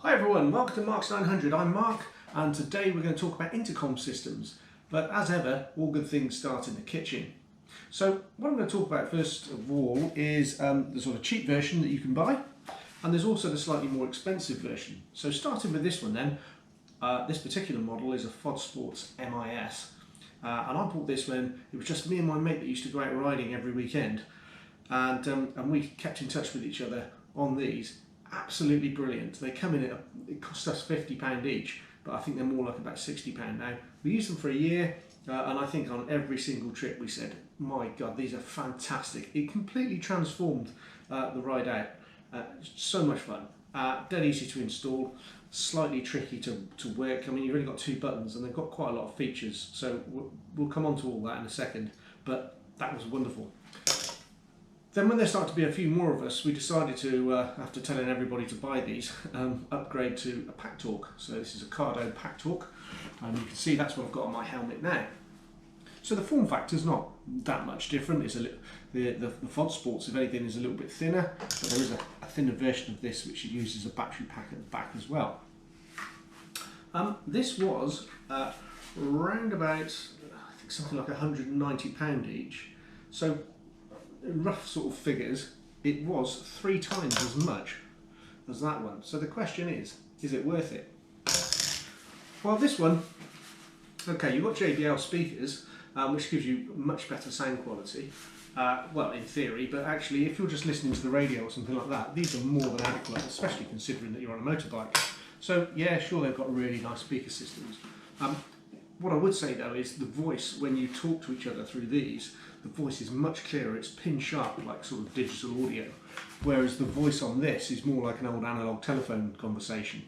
Hi everyone, welcome to Mark's 900. I'm Mark and today we're going to talk about intercom systems. But as ever, all good things start in the kitchen. So what I'm going to talk about first of all is the sort of cheap version that you can buy, and there's also the slightly more expensive version. So starting with this one then, this particular model is a Fodsport MIS. And I bought this when it was just me and my mate that used to go out riding every weekend, and we kept in touch with each other on these. Absolutely brilliant. They come in at, it cost us £50 each, but I think they're more like about £60 now. We used them for a year, and I think on every single trip we said, my God, these are fantastic. It completely transformed the ride out. So much fun. Dead easy to install, slightly tricky to work. I mean, you've only got two buttons and they've got quite a lot of features, so we'll come on to all that in a second, but that was wonderful. Then when there started to be a few more of us, we decided to, after telling everybody to buy these, upgrade to a Packtalk. So this is a Cardo Packtalk, and you can see that's what I've got on my helmet now. So the form factor is not that much different. It's the Fodsports, if anything, is a little bit thinner, but there is a thinner version of this which uses a battery pack at the back as well. This was around about, I think something like £190 each. So in rough sort of figures, it was 3 times as much as that one. So the question is it worth it? Well, this one, okay, you've got JBL speakers, which gives you much better sound quality. Well, in theory, but actually, if you're just listening to the radio or something like that, these are more than adequate, especially considering that you're on a motorbike. So yeah, sure, they've got really nice speaker systems. What I would say though is the voice, when you talk to each other through these, the voice is much clearer. It's pin sharp, like sort of digital audio, whereas the voice on this is more like an old analog telephone conversation.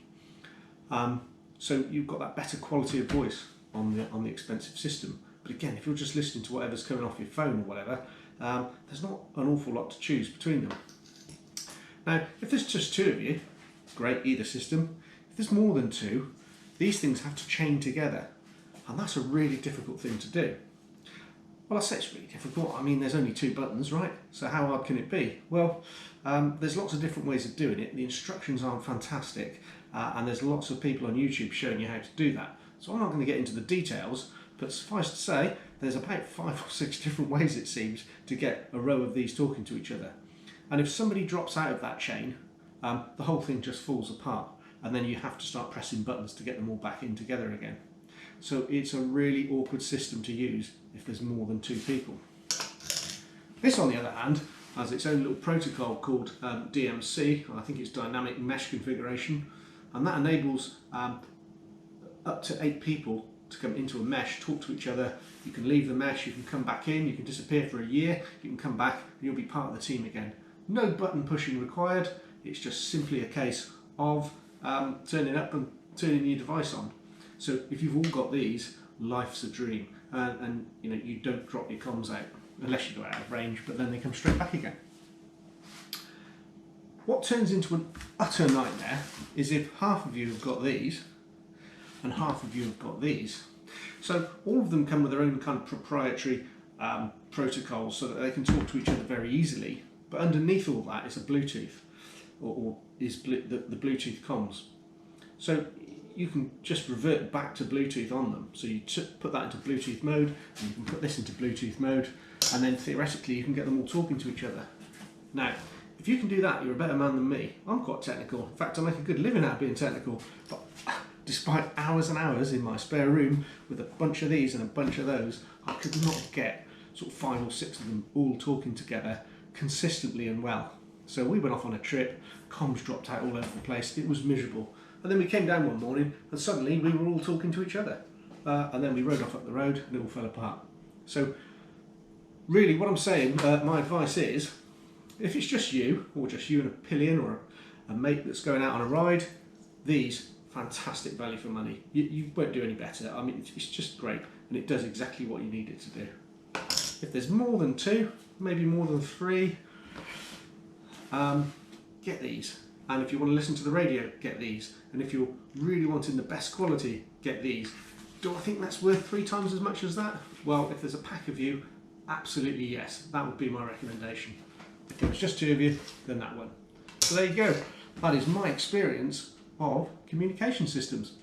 So you've got that better quality of voice on the expensive system. But again, if you're just listening to whatever's coming off your phone or whatever, there's not an awful lot to choose between them. Now, if there's just two of you, great, either system. If there's more than two, these things have to chain together, and that's a really difficult thing to do. Well, I say it's really difficult. I mean, there's only 2 buttons, right? So how hard can it be? Well, there's lots of different ways of doing it. The instructions aren't fantastic, and there's lots of people on YouTube showing you how to do that. So I'm not going to get into the details, but suffice to say, there's about 5 or 6 different ways, it seems, to get a row of these talking to each other. And if somebody drops out of that chain, the whole thing just falls apart, and then you have to start pressing buttons to get them all back in together again. So it's a really awkward system to use if there's more than 2 people. This, on the other hand, has its own little protocol called DMC, I think it's Dynamic Mesh Configuration, and that enables up to 8 people to come into a mesh, talk to each other. You can leave the mesh, you can come back in, you can disappear for a year, you can come back, and you'll be part of the team again. No button pushing required, it's just simply a case of turning up and turning your device on. So if you've all got these, life's a dream, and you know, you don't drop your comms out unless you go out of range, but then they come straight back again. What turns into an utter nightmare is if half of you have got these and half of you have got these. So all of them come with their own kind of proprietary protocols so that they can talk to each other very easily, but underneath all that is a Bluetooth, or is the Bluetooth comms. So you can just revert back to Bluetooth on them. So you put that into Bluetooth mode, and you can put this into Bluetooth mode, and then theoretically you can get them all talking to each other. Now, if you can do that, you're a better man than me. I'm quite technical. In fact, I make a good living out of being technical. But despite hours and hours in my spare room with a bunch of these and a bunch of those, I could not get sort of 5 or 6 of them all talking together consistently and well. So we went off on a trip, comms dropped out all over the place, it was miserable. And then we came down one morning and suddenly we were all talking to each other. And then we rode off up the road and it all fell apart. So really what I'm saying, my advice is, if it's just you, or just you and a pillion or a mate that's going out on a ride, these, fantastic value for money. You won't do any better. I mean, it's just great, and it does exactly what you need it to do. If there's more than 2, maybe more than 3, get these. And if you want to listen to the radio, get these. And if you're really wanting the best quality, get these. Do I think that's worth 3 times as much as that? Well, if there's a pack of you, absolutely yes. That would be my recommendation. If there was just 2 of you, then that one. So there you go. That is my experience of communication systems.